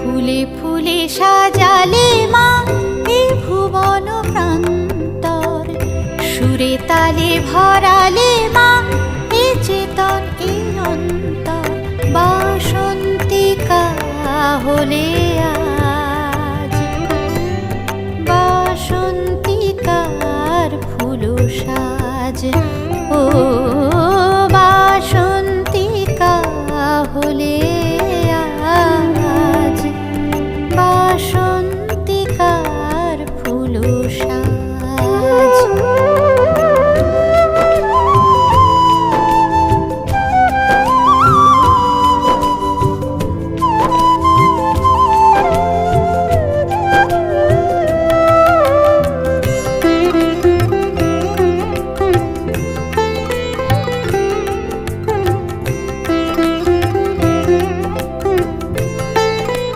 ফুলে ফুলে সাজালে মা এ ভুবন প্রান্তর, সুরে তালে ভরালে মা এ চেতন এ অন্তর। বাসন্তিকা হলে